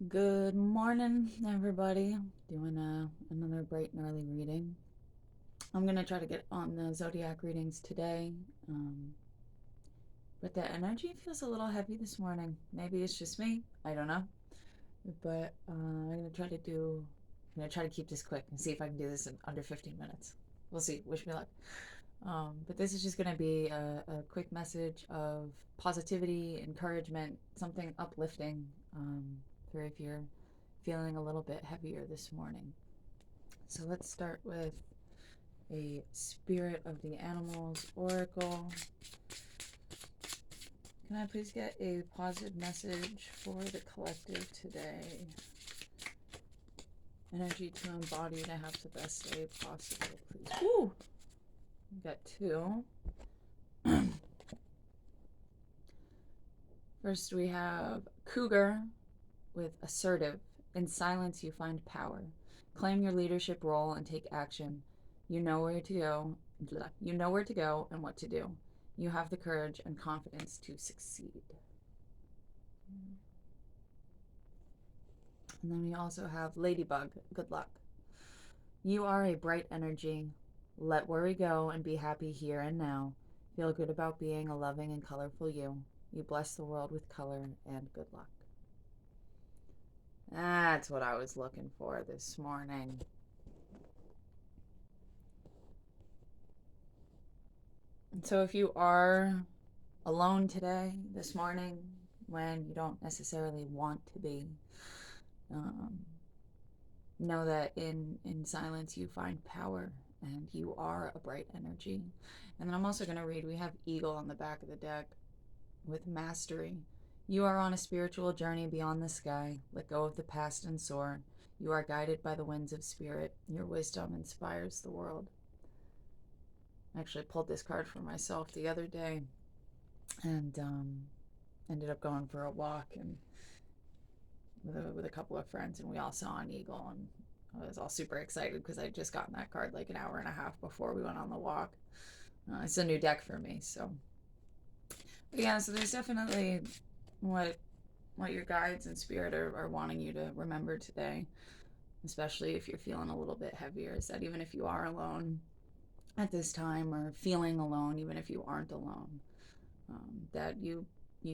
Good morning, everybody. Doing another bright and early reading. I'm going to try to get on the zodiac readings today, but the energy feels a little heavy this morning. Maybe it's just me. I don't know. But I'm going to try to keep this quick and see if I can do this in under 15 minutes. We'll see. Wish me luck. But this is just going to be a quick message of positivity, encouragement, something uplifting for if you're feeling a little bit heavier this morning. So let's start with a Spirit of the Animals Oracle. Can I please get a positive message for the collective today? Energy to embody to have the best day possible, please. Woo! Got two. First, we have Cougar with assertive. In silence, you find power. Claim your leadership role and take action. You know where to go. You know where to go and what to do. You have the courage and confidence to succeed. And then we also have Ladybug. Good luck. You are a bright energy. Let worry go and be happy here and now. Feel good about being a loving and colorful you. You bless the world with color and good luck. That's what I was looking for this morning. So if you are alone today, this morning, when you don't necessarily want to be, know that in silence you find power and you are a bright energy. And then I'm also going to read, we have Eagle on the back of the deck with mastery. You are on a spiritual journey beyond the sky. Let go of the past and soar. You are guided by the winds of spirit. Your wisdom inspires the world. I actually pulled this card for myself the other day and ended up going for a walk and with a couple of friends, and we all saw an eagle, and I was all super excited because I'd just gotten that card like an hour and a half before we went on the walk. It's a new deck for me, so yeah. So there's definitely what your guides and spirit are wanting you to remember today, especially if you're feeling a little bit heavier, is that even if you are alone at this time or feeling alone, even if you aren't alone, that you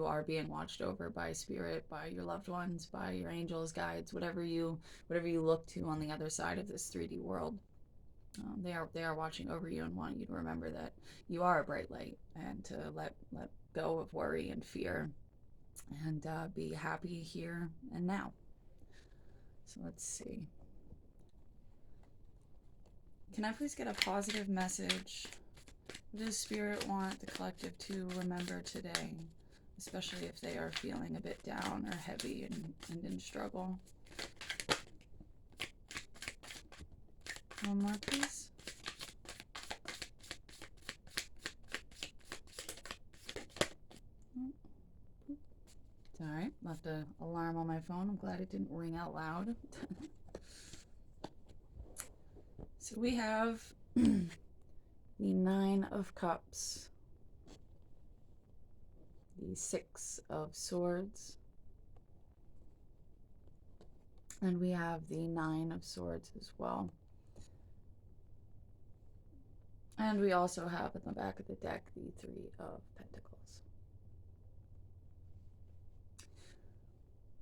are being watched over by spirit, by your loved ones, by your angels, guides, whatever you look to on the other side of this 3D world. They are watching over you and want you to remember that you are a bright light, and to let go of worry and fear, and be happy here and now. So let's see. Can I please get a positive message? What does Spirit want the collective to remember today, especially if they are feeling a bit down or heavy and in struggle? One more, please. It's all right. Left an alarm on my phone. I'm glad it didn't ring out loud. So we have the Nine of Cups, the Six of Swords, and we have the Nine of Swords as well. And we also have in the back of the deck the Three of Pentacles.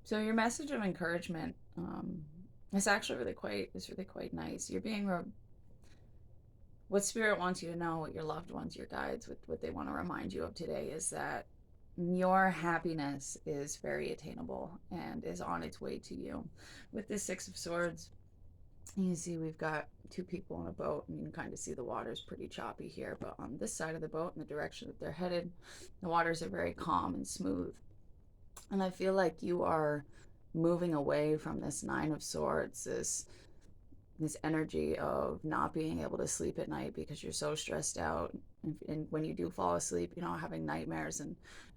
So your message of encouragement is actually really quite nice. You're being what Spirit wants you to know, what your loved ones, your guides, what they want to remind you of today is that your happiness is very attainable and is on its way to you. With this Six of Swords, you see we've got two people in a boat, and you can kind of see the water's pretty choppy here, but on this side of the boat, in the direction that they're headed, the waters are very calm and smooth. And I feel like you are moving away from this Nine of Swords, this energy of not being able to sleep at night because you're so stressed out, and when you do fall asleep, having nightmares and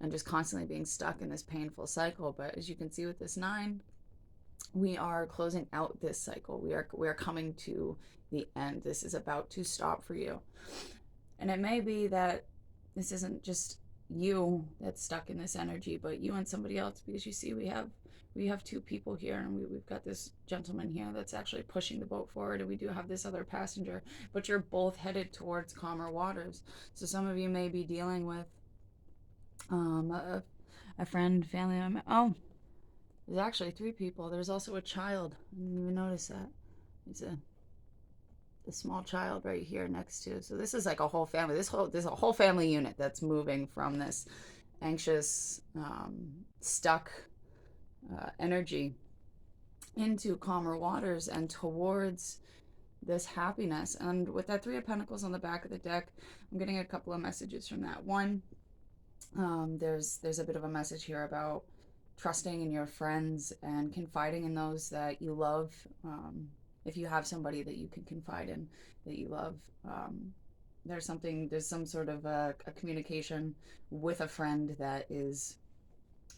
just constantly being stuck in this painful cycle. But as you can see with this nine, we are closing out this cycle. We are coming to the end. This is about to stop for you, and it may be that this isn't just you that's stuck in this energy, but you and somebody else, because you see we have We have two people here, and we've got this gentleman here that's actually pushing the boat forward, and we do have this other passenger, but you're both headed towards calmer waters. So some of you may be dealing with um, a, a friend, family member. Oh, there's actually three people. There's also a child. I didn't even notice that. There's a small child right here next to. So this is like a whole family. There's a whole family unit that's moving from this anxious, stuck energy into calmer waters and towards this happiness. And with that Three of Pentacles on the back of the deck, I'm getting a couple of messages from that. One, there's a bit of a message here about trusting in your friends and confiding in those that you love. If you have somebody that you can confide in that you love, there's some sort of a communication with a friend that is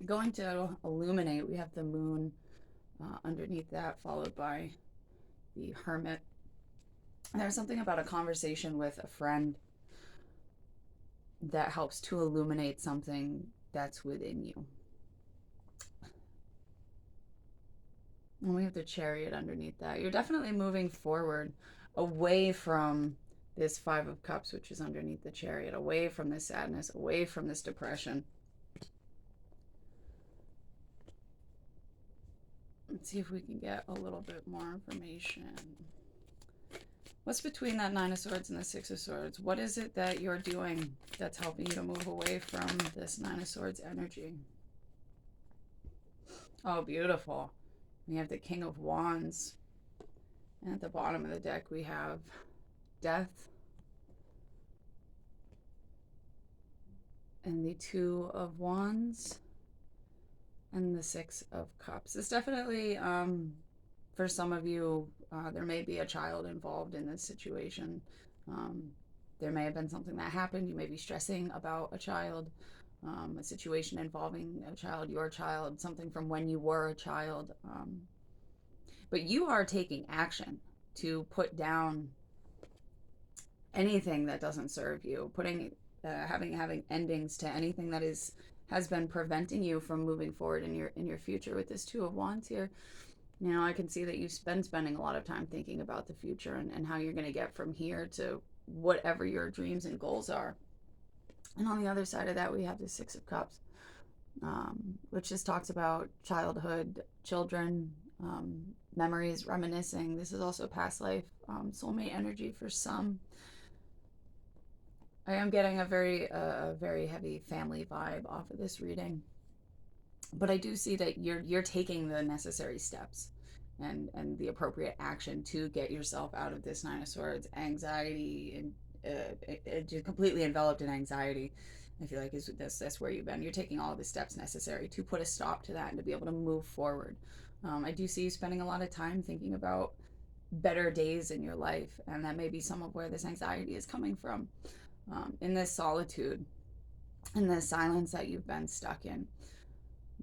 going to illuminate. We have the moon underneath that, followed by the hermit. And there's something about a conversation with a friend that helps to illuminate something that's within you. And we have the Chariot underneath that. You're definitely moving forward away from this Five of Cups, which is underneath the Chariot, away from this sadness, away from this depression. Let's see if we can get a little bit more information. What's between that Nine of Swords and the Six of Swords? What is it that you're doing that's helping you to move away from this Nine of Swords energy? Oh, beautiful. We have the King of Wands. And at the bottom of the deck, we have Death. And the Two of Wands. And the Six of Cups. It's definitely, for some of you, there may be a child involved in this situation. There may have been something that happened. You may be stressing about a child, a situation involving a child, your child, something from when you were a child. But you are taking action to put down anything that doesn't serve you, having endings to anything that has been preventing you from moving forward in your future. With this Two of Wands here, you know, I can see that you've been spending a lot of time thinking about the future and how you're going to get from here to whatever your dreams and goals are. And on the other side of that, we have the Six of Cups, which just talks about childhood, children, memories, reminiscing. This is also past life, soulmate energy for some. I am getting a very heavy family vibe off of this reading. But I do see that you're taking the necessary steps and the appropriate action to get yourself out of this Nine of Swords anxiety, and you're completely enveloped in anxiety. I feel like that's where you've been. You're taking all the steps necessary to put a stop to that and to be able to move forward. I do see you spending a lot of time thinking about better days in your life, and that may be some of where this anxiety is coming from. In this solitude, in this silence that you've been stuck in.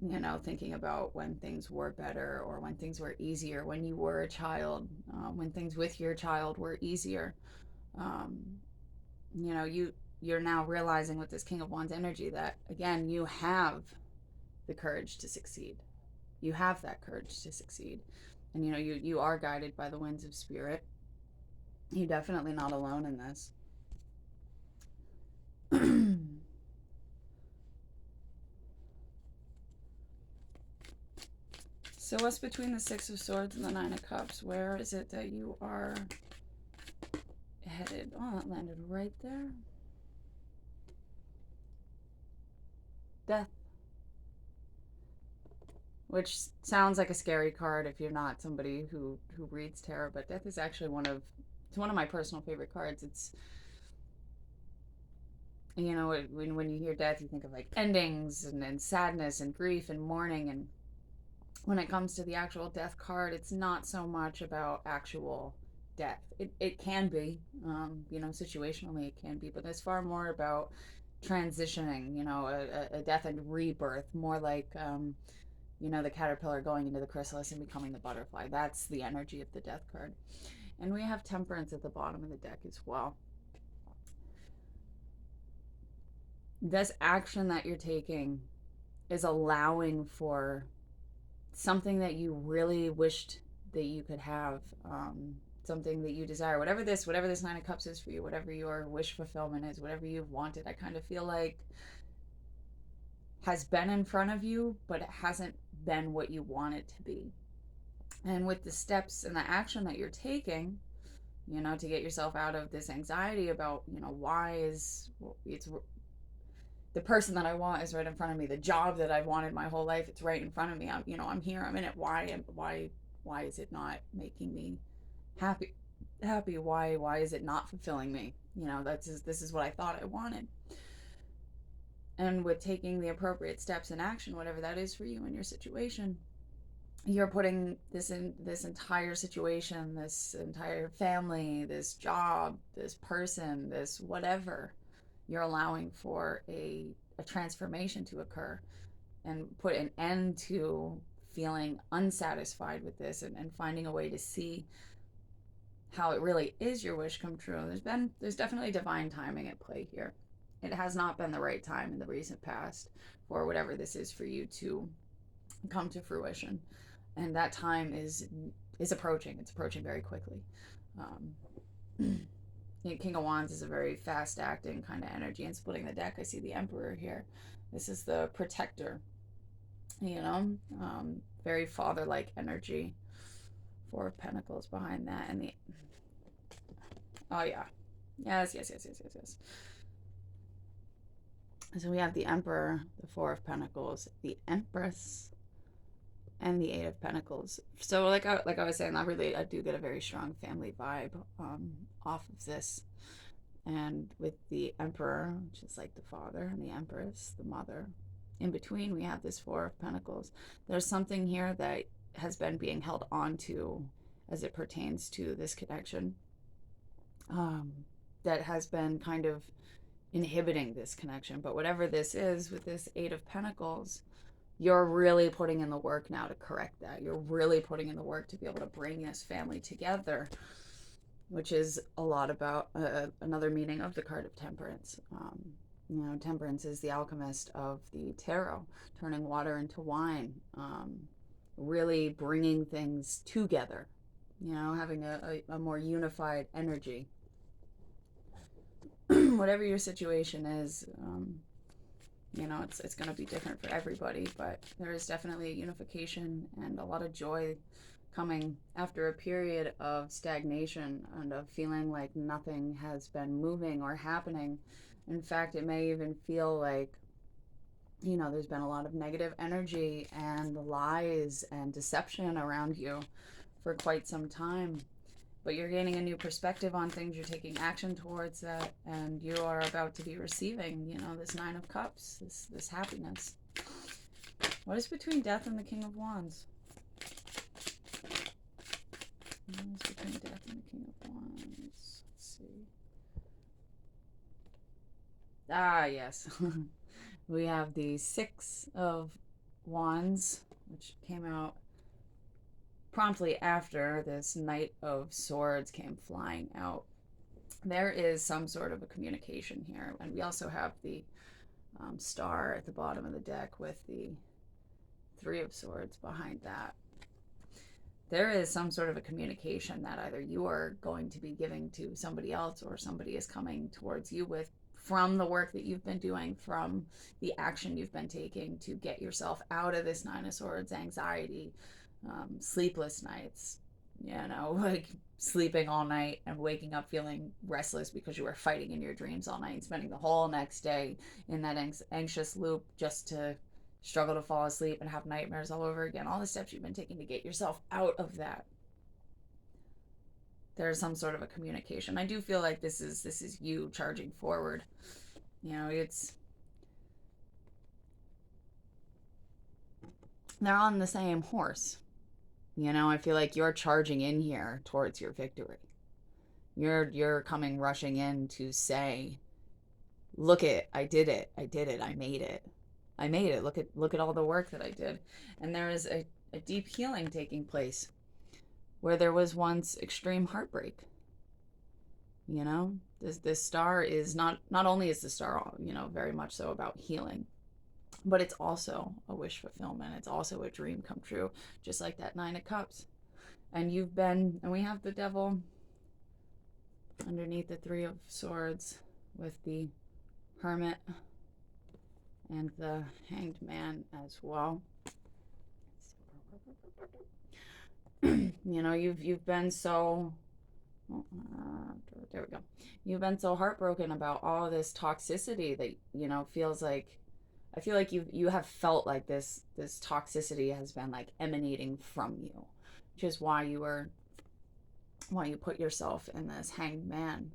You know, thinking about when things were better or when things were easier, when you were a child, when things with your child were easier. You know, you're now realizing with this King of Wands energy that, again, you have the courage to succeed. You have that courage to succeed. And, you know, you are guided by the winds of spirit. You're definitely not alone in this. So what's between the Six of Swords and the Nine of Cups? Where is it that you are headed? Oh, that landed right there. Death. Which sounds like a scary card if you're not somebody who reads tarot, but death is actually one of my personal favorite cards. It's, you know, when you hear death, you think of like endings and sadness and grief and mourning. And when it comes to the actual death card, it's not so much about actual death. It can be, you know, situationally it can be, but it's far more about transitioning, you know, a death and rebirth, more like, you know, the caterpillar going into the chrysalis and becoming the butterfly. That's the energy of the death card. And we have Temperance at the bottom of the deck as well. This action that you're taking is allowing for something that you really wished that you could have, something that you desire, whatever this Nine of Cups is for you, whatever your wish fulfillment is, whatever you've wanted. I kind of feel like has been in front of you, but it hasn't been what you want it to be. And with the steps and the action that you're taking, to get yourself out of this anxiety about, why is it's the person that I want is right in front of me. The job that I've wanted my whole life, it's right in front of me. I'm here. I'm in it. Why is it not making me happy? Happy? Why is it not fulfilling me? This is what I thought I wanted. And with taking the appropriate steps in action, whatever that is for you in your situation, you're putting this entire situation, this entire family, this job, this person, this whatever, you're allowing for a transformation to occur and put an end to feeling unsatisfied with this, and finding a way to see how it really is your wish come true. There's definitely divine timing at play here. It has not been the right time in the recent past for whatever this is for you to come to fruition, and that time is approaching. It's approaching very quickly. King of Wands is a very fast acting kind of energy. And splitting the deck, I see the Emperor here. This is the protector, very father-like energy. Four of Pentacles behind that, and the oh yeah, yes. So we have the Emperor, the Four of Pentacles, the Empress, and the Eight of Pentacles. So like I was saying, I do get a very strong family vibe off of this. And with the Emperor, which is like the father, and the Empress, the mother, in between we have this Four of Pentacles. There's something here that has been being held on to as it pertains to this connection, that has been kind of inhibiting this connection. But whatever this is, with this Eight of Pentacles, you're really putting in the work now to correct that. You're really putting in the work to be able to bring this family together, which is a lot about another meaning of the card of Temperance. Temperance is the alchemist of the tarot, turning water into wine, really bringing things together, having a more unified energy. Whatever your situation is, it's going to be different for everybody, but there is definitely a unification and a lot of joy coming after a period of stagnation and of feeling like nothing has been moving or happening. In fact, it may even feel like, there's been a lot of negative energy and lies and deception around you for quite some time. But you're gaining a new perspective on things. You're taking action towards that, and you are about to be receiving, this Nine of Cups, this happiness. What is between Death and the King of Wands? What is between Death and the King of Wands? Let's see. Ah, yes. We have the Six of Wands, which came out promptly after this Knight of Swords came flying out. There is some sort of a communication here. And we also have the star at the bottom of the deck with the Three of Swords behind that. There is some sort of a communication that either you are going to be giving to somebody else, or somebody is coming towards you with, from the work that you've been doing, from the action you've been taking to get yourself out of this Nine of Swords anxiety, sleepless nights, like sleeping all night and waking up feeling restless because you were fighting in your dreams all night and spending the whole next day in that anxious loop just to struggle to fall asleep and have nightmares all over again. All the steps you've been taking to get yourself out of that. There's some sort of a communication. I do feel like this is you charging forward. It's they're on the same horse. I feel like you're charging in here towards your victory. You're coming rushing in to say, look I did it, I made it, look at all the work that I did. And there is a deep healing taking place where there was once extreme heartbreak. This star is not only is the star, very much so about healing, But it's also a wish fulfillment. It's also a dream come true, just like that Nine of Cups. And you've been, and we have the Devil underneath the Three of Swords with the Hermit and the Hanged Man as well. You know, you've been so there we go. You've been so heartbroken about all this toxicity that, you know, feels like, I feel like you have felt like this toxicity has been like emanating from you, which is why you put yourself in this hanged man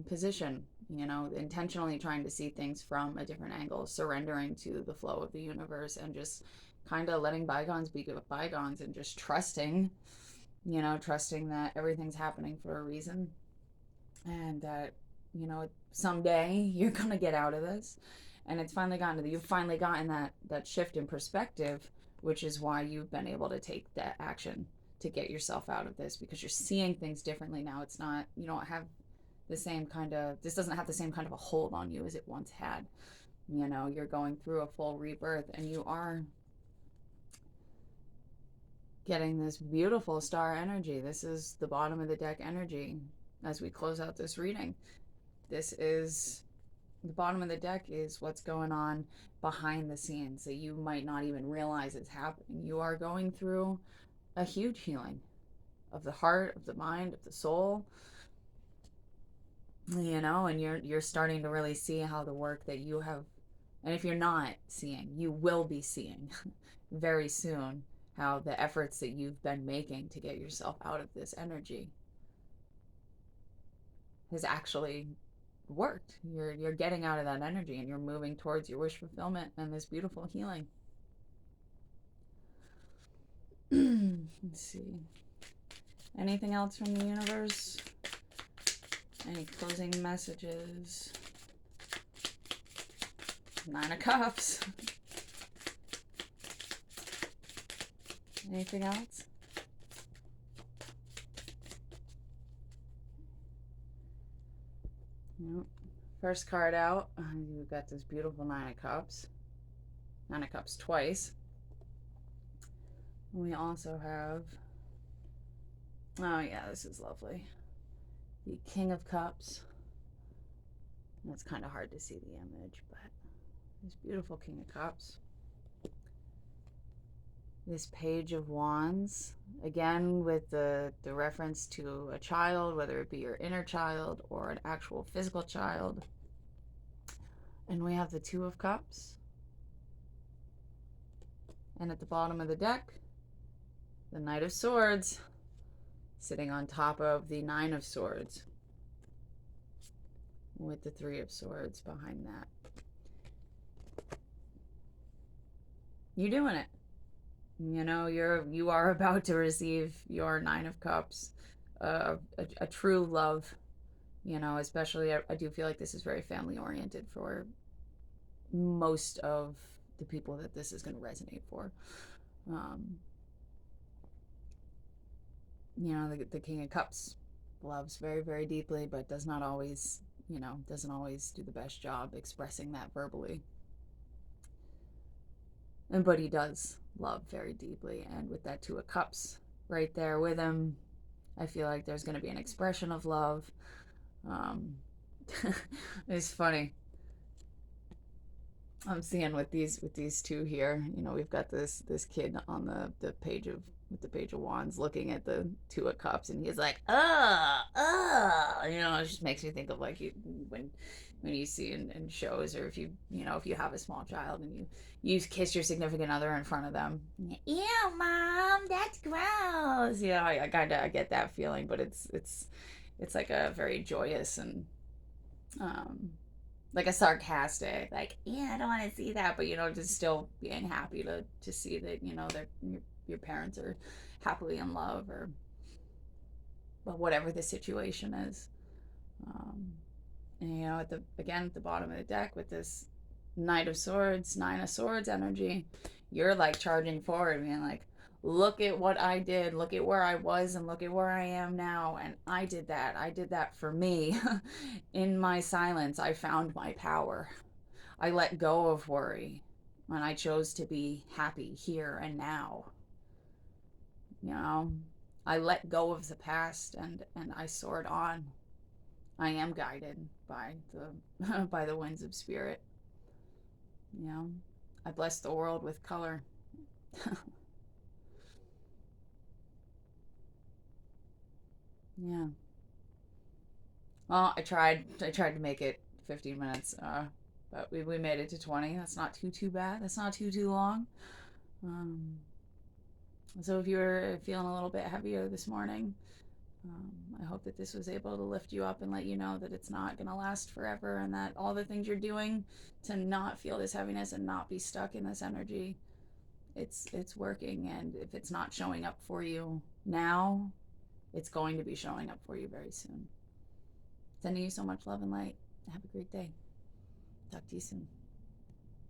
position, you know, intentionally trying to see things from a different angle, surrendering to the flow of the universe and just kind of letting bygones be bygones and just trusting, you know, trusting that everything's happening for a reason and that, you know, someday you're going to get out of this. And you've finally gotten that shift in perspective, which is why you've been able to take that action to get yourself out of this, because you're seeing things differently now. It's not, you don't have the same kind of, this doesn't have the same kind of a hold on you as it once had. You know, you're going through a full rebirth and you are getting this beautiful star energy. This is the bottom of the deck energy as we close out this reading. This is the bottom of the deck, is what's going on behind the scenes that you might not even realize is happening. You are going through a huge healing of the heart, of the mind, of the soul, you know, and you're starting to really see how the work that you have, and if you're not seeing, you will be seeing very soon how the efforts that you've been making to get yourself out of this energy has actually worked. You're getting out of that energy and you're moving towards your wish fulfillment and this beautiful healing. Let's see. Anything else from the universe? Any closing messages? Nine of Cups. Anything else? Nope. First card out, you've got this beautiful Nine of Cups. Nine of Cups twice. We also have, oh yeah, this is lovely. The King of Cups. It's kind of hard to see the image, but this beautiful King of Cups. This Page of Wands, again with the reference to a child, whether it be your inner child or an actual physical child. And we have the Two of Cups. And at the bottom of the deck, the Knight of Swords, sitting on top of the Nine of Swords, with the Three of Swords behind that. You're doing it. You know, you are about to receive your Nine of Cups, a true love. You know, especially I do feel like this is very family oriented for most of the people that this is going to resonate for. You know, the King of Cups loves very, very deeply, but does not always, you know, doesn't always do the best job expressing that verbally. But he does love very deeply, and with that Two of Cups right there with him, I feel like there's going to be an expression of love. It's funny. I'm seeing with these two here, you know, we've got this kid on the page of, with the Page of Wands looking at the Two of Cups, and he's like, you know, it just makes me think of like when you see in shows, or if you know, if you have a small child and you kiss your significant other in front of them. Ew, mom, that's gross. You know, I kind of get that feeling, but it's like a very joyous and like a sarcastic, like, yeah, I don't want to see that, but you know, just still being happy to see that, you know, that your parents are happily in love, or well, whatever the situation is. And you know, at the bottom of the deck with this Knight of Swords, Nine of Swords energy, you're like charging forward, being like, look at what I did, look at where I was, and look at where I am now. And I did that for me. In my silence, I found my power. I let go of worry. And I chose to be happy here and now. You know, I let go of the past, and I soared on. I am guided by the by the winds of spirit. You know, I bless the world with color. Yeah. Well, I tried to make it 15 minutes, but we made it to 20. That's not too bad. That's not too long. Um, so if you're feeling a little bit heavier this morning, I hope that this was able to lift you up and let you know that it's not going to last forever, and that all the things you're doing to not feel this heaviness and not be stuck in this energy, it's working. And if it's not showing up for you now, it's going to be showing up for you very soon. Sending you so much love and light. Have a great day. Talk to you soon.